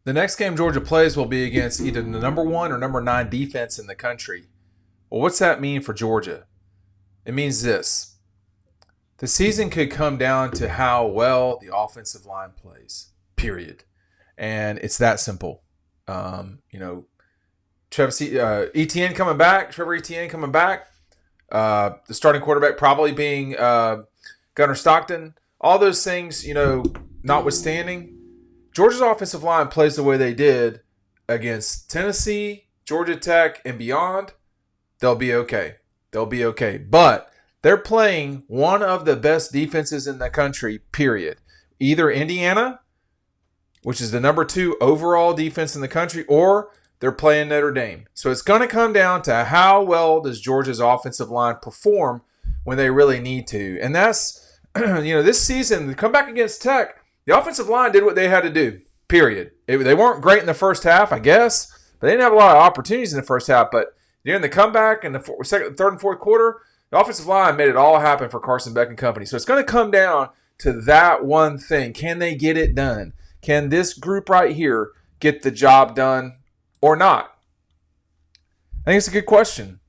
The next game Georgia plays will be against either the number 1 or number 9 defense in the country. Well, what's that mean for Georgia? It means this. The season could come down to how well the offensive line plays, period. And it's that simple. Etienne coming back, Trevor Etienne coming back, the starting quarterback probably being Gunnar Stockton. All those things, notwithstanding, Georgia's offensive line plays the way they did against Tennessee, Georgia Tech, and beyond. They'll be okay. But they're playing one of the best defenses in the country, period. Either Indiana, which is the number 2 overall defense in the country, or they're playing Notre Dame. So it's going to come down to how well does Georgia's offensive line perform when they really need to. And that's, this season, to come back against Tech, the offensive line did what they had to do, period. They weren't great in the first half, I guess, but they didn't have a lot of opportunities in the first half. But during the comeback in the third and fourth quarter, the offensive line made it all happen for Carson Beck and company. So it's going to come down to that one thing. Can they get it done? Can this group right here get the job done or not? I think it's a good question.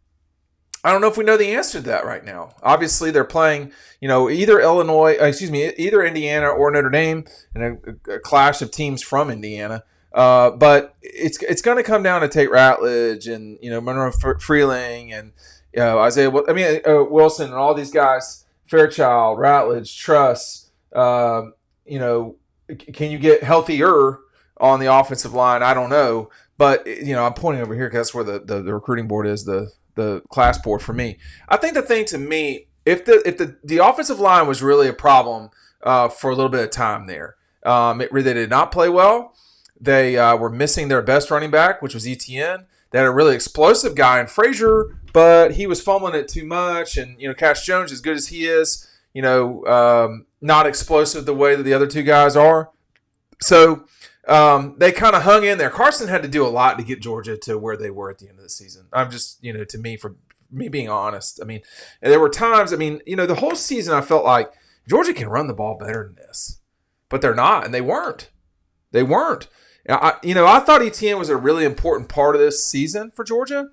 I don't know if we know the answer to that right now. Obviously, they're playing, either either Indiana or Notre Dame in a clash of teams from Indiana. But it's going to come down to Tate Ratledge and Monroe Freeling and Isaiah. Wilson and all these guys. Fairchild, Ratledge, Truss. Can you get healthier on the offensive line? I don't know. But, I'm pointing over here because that's where the recruiting board is, the class board for me. I think the thing to me, if the offensive line was really a problem for a little bit of time there, they did not play well. They were missing their best running back, which was Etienne. They had a really explosive guy in Frazier, but he was fumbling it too much. And, Cash Jones, as good as he is, not explosive the way that the other two guys are. So they kind of hung in there. Carson had to do a lot to get Georgia to where they were at the end of the season. I'm just, to me, for me being honest, there were times, the whole season I felt like Georgia can run the ball better than this, but they're not, and they weren't. I thought Etienne was a really important part of this season for Georgia,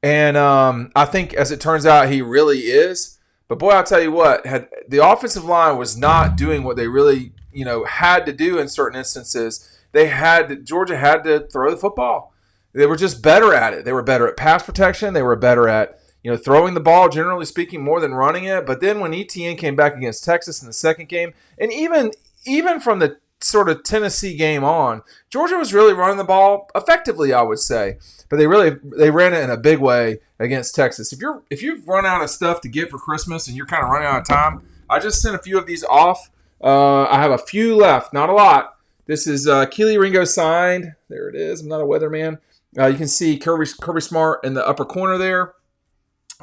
and I think, as it turns out, he really is. But boy, I'll tell you what, the offensive line was not doing what they really, had to do in certain instances. Georgia had to throw the football. They were just better at it. They were better at pass protection. They were better at, throwing the ball, generally speaking, more than running it. But then when Etienne came back against Texas in the second game, and even from the sort of Tennessee game on, Georgia was really running the ball effectively, I would say. But they ran it in a big way against Texas. If you've run out of stuff to get for Christmas and you're kind of running out of time, I just sent a few of these off. I have a few left, not a lot. This is Kelee Ringo-signed. There it is. I'm not a weatherman. You can see Kirby Smart in the upper corner there.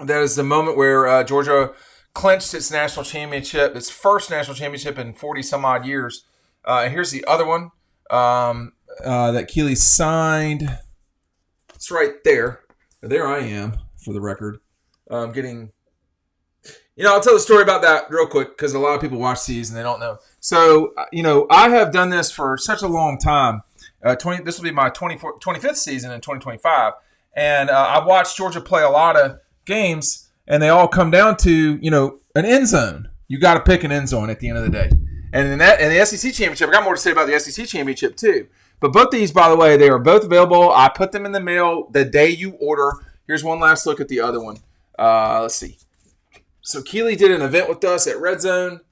That is the moment where Georgia clinched its national championship, its first national championship in 40-some-odd years. Here's the other one that Kelee signed. It's right there. There I am, for the record. I'm getting... I'll tell the story about that real quick because a lot of people watch these and they don't know. So, I have done this for such a long time. This will be my 25th season in 2025. And I've watched Georgia play a lot of games, and they all come down to, an end zone. You got to pick an end zone at the end of the day. And in the SEC Championship, I got more to say about the SEC Championship too. But both these, by the way, they are both available. I put them in the mail the day you order. Here's one last look at the other one. Let's see. So Kelee did an event with us at Red Zone,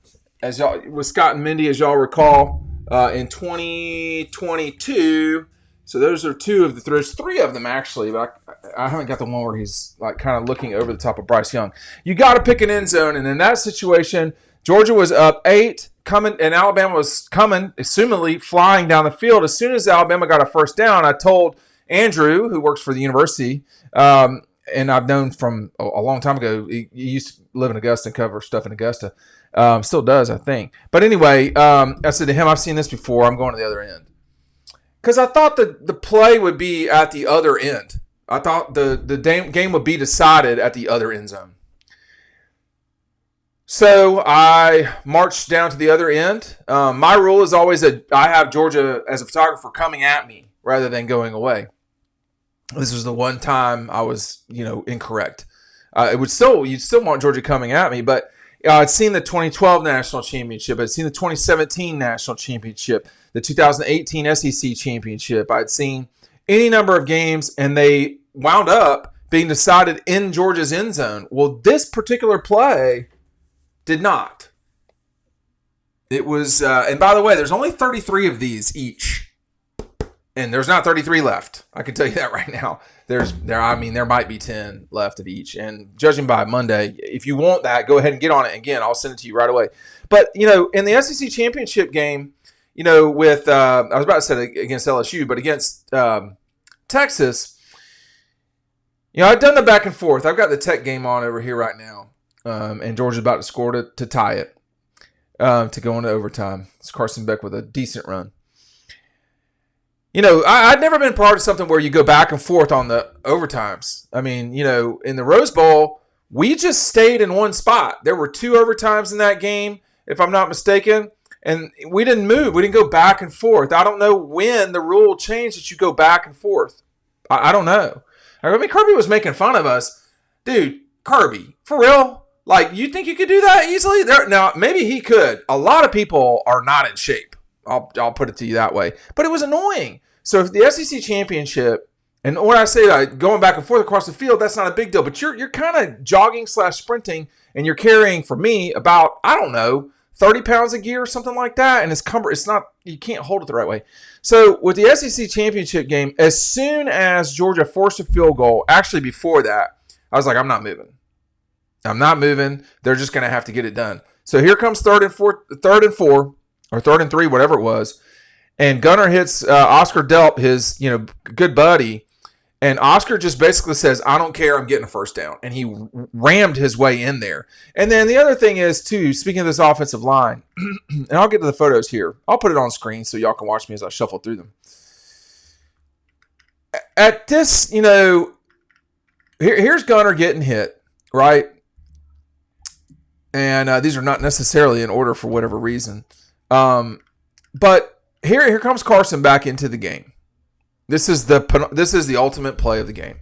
with Scott and Mindy, as y'all recall, in 2022. So those are two of there's three of them actually, but I haven't got the one where he's like kind of looking over the top of Bryce Young. You got to pick an end zone, and in that situation, Georgia was up 8, and Alabama was coming, assumedly flying down the field. As soon as Alabama got a first down, I told Andrew, who works for the university, and I've known from a long time ago. He used to live in Augusta and cover stuff in Augusta. Still does, I think. But anyway, I said to him, I've seen this before. I'm going to the other end. Because I thought the play would be at the other end. I thought the game would be decided at the other end zone. So I marched down to the other end. My rule is always that I have Georgia as a photographer coming at me rather than going away. This was the one time I was, incorrect. You'd still want Georgia coming at me, but I'd seen the 2012 national championship. I'd seen the 2017 national championship, the 2018 SEC championship. I'd seen any number of games, and they wound up being decided in Georgia's end zone. Well, this particular play did not. It was, and by the way, there's only 33 of these each, and there's not 33 left. I can tell you that right now. There might be 10 left of each, and judging by Monday, if you want that, go ahead and get on it. Again, I'll send it to you right away. But in the SEC championship game, with I was about to say against LSU, but against Texas, I've done the back and forth. I've got the Tech game on over here right now. And Georgia's about to score to tie it, to go into overtime. It's Carson Beck with a decent run. I'd never been part of something where you go back and forth on the overtimes. I mean, in the Rose Bowl, we just stayed in one spot. There were 2 overtimes in that game, if I'm not mistaken, and we didn't move. We didn't go back and forth. I don't know when the rule changed that you go back and forth. I don't know. I mean, Kirby was making fun of us. Dude, Kirby, for real? Like, you think you could do that easily? Now, maybe he could. A lot of people are not in shape. I'll put it to you that way. But it was annoying. So if the SEC championship, and when I say that, going back and forth across the field, that's not a big deal. But you're kind of jogging/sprinting, and you're carrying, for me, about, 30 pounds of gear or something like that. And it's not, you can't hold it the right way. So with the SEC championship game, as soon as Georgia forced a field goal, actually before that, I was like, I'm not moving. They're just going to have to get it done. So here comes third and 4, or 3rd and 3, whatever it was. And Gunner hits Oscar Delp, his good buddy. And Oscar just basically says, I don't care, I'm getting a first down. And he rammed his way in there. And then the other thing is, too, speaking of this offensive line, and I'll get to the photos here. I'll put it on screen so y'all can watch me as I shuffle through them. At this, here's Gunner getting hit, right? And these are not necessarily in order for whatever reason. But here comes Carson back into the game. This is the ultimate play of the game.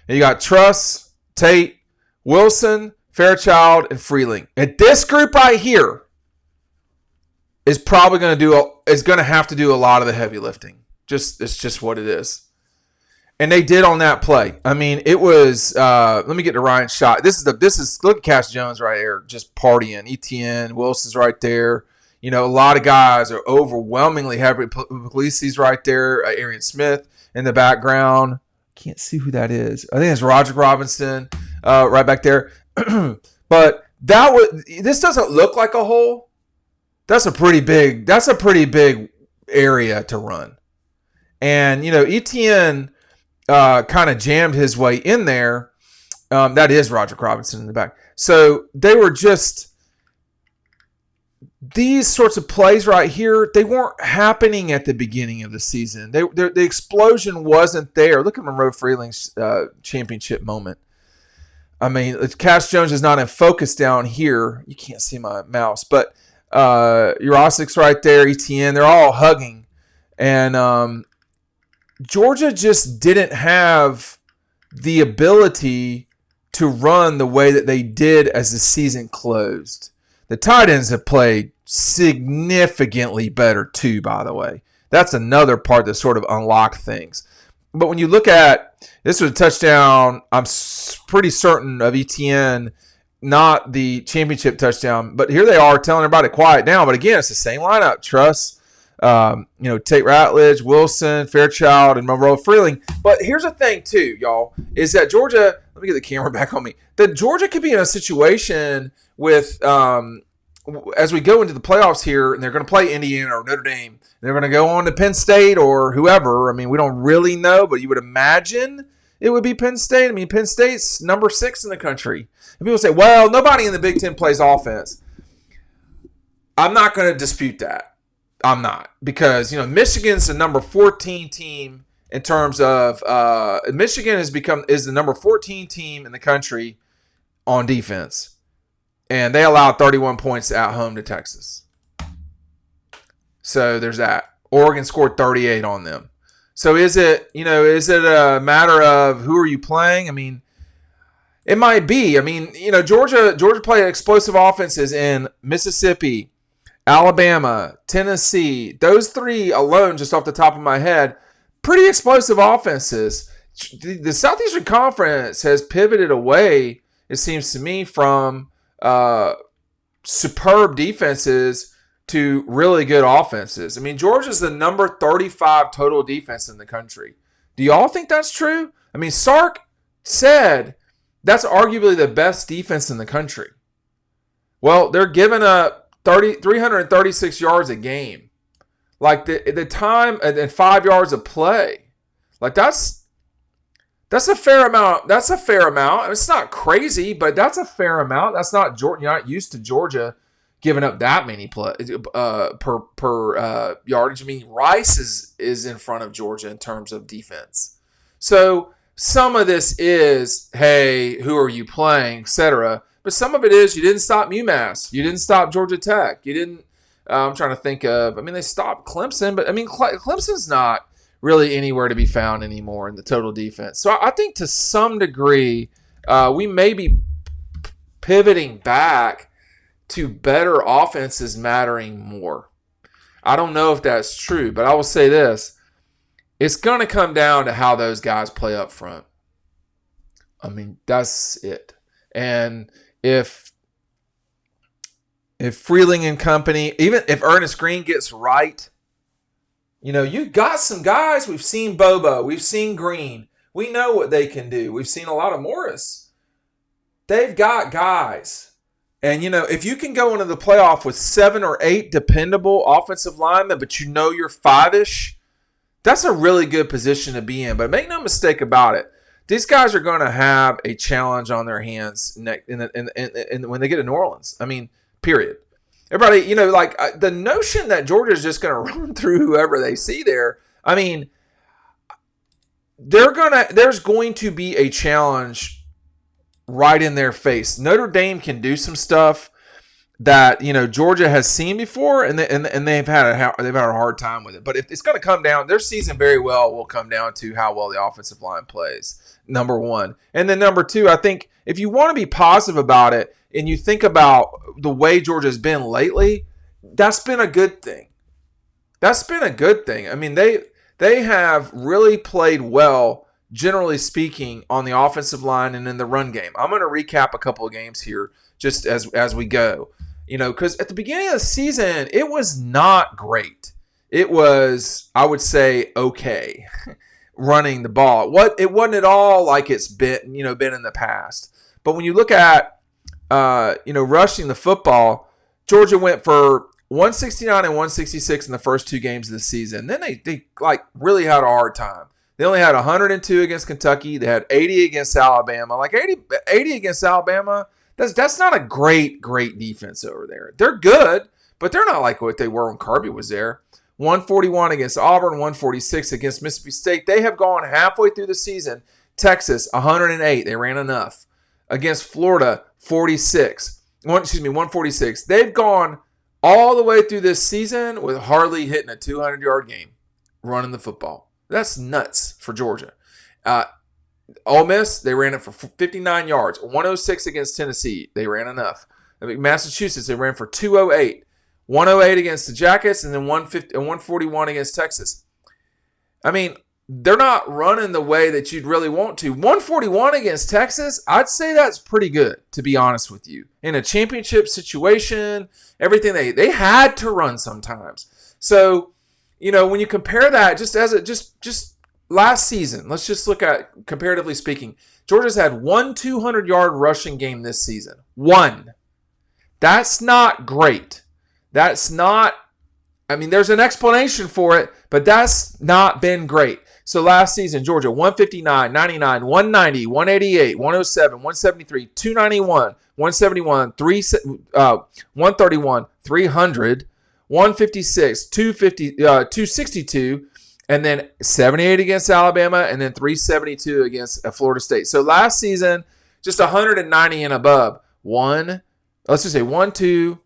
And you got Truss, Tate, Wilson, Fairchild, and Freeling. And this group right here is probably going to have to do a lot of the heavy lifting. It's just what it is. And they did on that play. I mean, it was. Let me get to Ryan's shot. Look at Cass Jones right here, just partying. Etienne, Wilson's right there. A lot of guys are overwhelmingly heavy. Puglisi's right there. Arian Smith in the background. Can't see who that is. I think it's Roger Robinson right back there. But this doesn't look like a hole. That's a pretty big area to run. And Etienne kind of jammed his way in there. That is Roger Robinson in the back. So they were just these sorts of plays right here. They weren't happening at the beginning of the season. The explosion wasn't there. Look at Monroe Freeling's championship moment. I mean, Cass Jones is not in focus down here. You can't see my mouse, but Jurasic's right there. Etienne, they're all hugging, and Georgia just didn't have the ability to run the way that they did as the season closed. The tight ends have played significantly better too, by the way. That's another part that sort of unlocked things. But when you look at, this was a touchdown, I'm pretty certain of Etienne, not the championship touchdown. But here they are telling everybody to quiet down. But again, it's the same lineup. Truss, Tate Ratledge, Wilson, Fairchild, and Monroe Freeling. But here's the thing, too, y'all, is that Georgia, let me get the camera back on me, that Georgia could be in a situation with, as we go into the playoffs here, and they're going to play Indiana or Notre Dame, they're going to go on to Penn State or whoever. I mean, we don't really know, but you would imagine it would be Penn State. I mean, Penn State's number 6 in the country. And people say, well, nobody in the Big Ten plays offense. I'm not going to dispute that. I'm not, because Michigan's the number 14 team in terms of Michigan is the number 14 team in the country on defense. And they allowed 31 points at home to Texas. So there's that. Oregon scored 38 on them. So is it a matter of who are you playing? I mean, it might be. I mean, Georgia played explosive offenses in Mississippi, Alabama, Tennessee. Those three alone, just off the top of my head, pretty explosive offenses. The Southeastern Conference has pivoted away, it seems to me, from superb defenses to really good offenses. I mean, Georgia's the number 35 total defense in the country. Do y'all think that's true? I mean, Sark said that's arguably the best defense in the country. Well, they're giving up 336 yards a game. Like the time and 5 yards of play. Like that's a fair amount. That's a fair amount. It's not crazy, but that's a fair amount. That's not Georgia. You're not used to Georgia giving up that many per yardage. I mean, Rice is in front of Georgia in terms of defense. So some of this is, hey, who are you playing, etc. But some of it is you didn't stop UMass. You didn't stop Georgia Tech. You didn't. I'm trying to think of. I mean, they stopped Clemson, but I mean, Clemson's not really anywhere to be found anymore in the total defense. So I think to some degree, we may be pivoting back to better offenses mattering more. I don't know if that's true, but I will say this. It's going to come down to how those guys play up front. I mean, that's it. And if Freeling and company, even if Ernest Green gets right, you got some guys. We've seen Bobo. We've seen Green. We know what they can do. We've seen a lot of Morris. They've got guys. And, if you can go into the playoff with 7 or 8 dependable offensive linemen, but you're 5-ish, that's a really good position to be in. But make no mistake about it. These guys are going to have a challenge on their hands when they get to New Orleans. I mean, period. Everybody, the notion that Georgia is just going to run through whoever they see there. I mean, there's going to be a challenge right in their face. Notre Dame can do some stuff that Georgia has seen before, and they've had a hard time with it. But if it's going to come down, their season very well will come down to how well the offensive line plays. Number one, and then number two, I think if you want to be positive about it, and you think about the way Georgia's been lately, that's been a good thing. That's been a good thing. I mean, they have really played well, generally speaking, on the offensive line and in the run game. I'm going to recap a couple of games here just as we go. Because at the beginning of the season, it was not great. It was, I would say, okay, running the ball. It wasn't at all like it's been in the past. But when you look at rushing the football, Georgia went for 169 and 166 in the first 2 games of the season. Then they really had a hard time. They only had 102 against Kentucky. They had 80 against Alabama. 80 against Alabama, that's not a great defense over there. They're good, but they're not like what they were when Kirby was there. 141 against Auburn, 146 against Mississippi State. They have gone halfway through the season. Texas, 108. They ran enough. Against Florida, 146. They've gone all the way through this season with hardly hitting a 200-yard game running the football. That's nuts for Georgia. Ole Miss, they ran it for 59 yards. 106 against Tennessee. They ran enough. Massachusetts, they ran for 208. 108 against the Jackets, and then 141 against Texas. I mean, they're not running the way that you'd really want to. 141 against Texas, I'd say that's pretty good, to be honest with you. In a championship situation, everything they had to run sometimes. So, when you compare that, just last season, let's just look at, comparatively speaking, Georgia's had 1 200-yard rushing game this season. 1. That's not great. That's not, there's an explanation for it, but that's not been great. So last season, Georgia, 159, 99, 190, 188, 107, 173, 291, 171, 131, 300, 156, 262, and then 78 against Alabama, and then 372 against Florida State. So last season, just 190 and above. 1, let's just say 1, 2,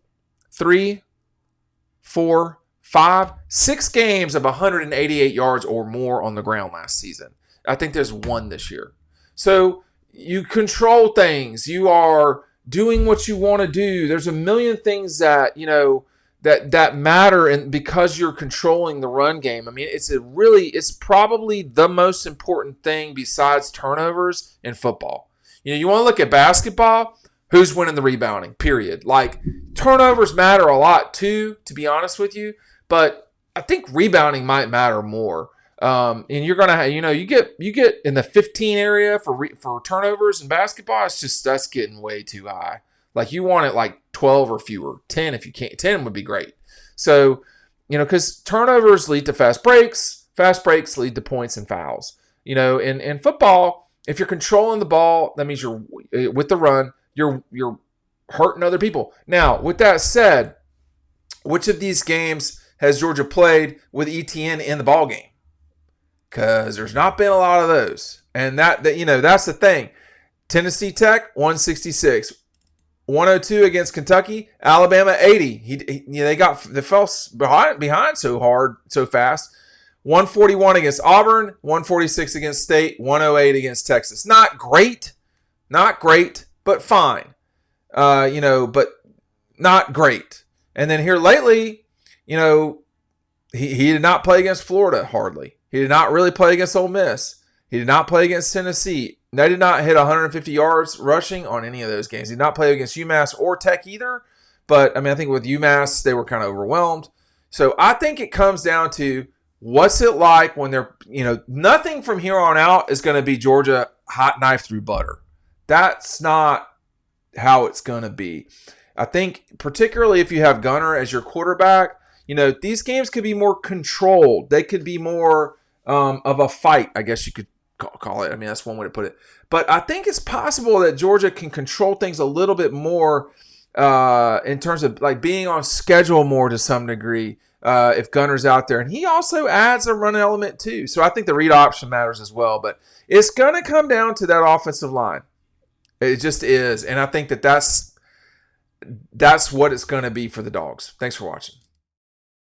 3, 4, 5, 6 games of 188 yards or more on the ground last season. I think there's one this year. So you control things. You are doing what you want to do. There's a million things that, that matter, and because you're controlling the run game. I mean, it's probably the most important thing besides turnovers in football. You want to look at basketball, who's winning the rebounding, period. Like, turnovers matter a lot too, to be honest with you, but I think rebounding might matter more. And you're gonna, you get in the 15 area for turnovers in basketball. That's getting way too high. Like, you want it like 12 or fewer, 10 if you can't. 10 would be great. So, because turnovers lead to fast breaks lead to points and fouls. In football, if you're controlling the ball, that means you're with the run, you're hurting other people. Now, with that said, which of these games has Georgia played with ETN in the ball game? Because there's not been a lot of those. And that's the thing. Tennessee Tech, 166. 102 against Kentucky. Alabama, 80. They fell behind so hard, so fast. 141 against Auburn. 146 against State. 108 against Texas. Not great, but fine. But not great. And then here lately, he did not play against Florida hardly. He did not really play against Ole Miss. He did not play against Tennessee. They did not hit 150 yards rushing on any of those games. He did not play against UMass or Tech either. But, I think with UMass, they were kind of overwhelmed. So I think it comes down to what's it like when they're, nothing from here on out is going to be Georgia hot knife through butter. That's not how it's going to be. I think particularly if you have Gunner as your quarterback, these games could be more controlled. They could be more of a fight, I guess you could call it. That's one way to put it. But I think it's possible that Georgia can control things a little bit more in terms of like being on schedule more to some degree if Gunner's out there. And he also adds a run element too. So I think the read option matters as well. But it's going to come down to that offensive line. It just is. And I think that's what it's going to be for the Dogs. Thanks for watching.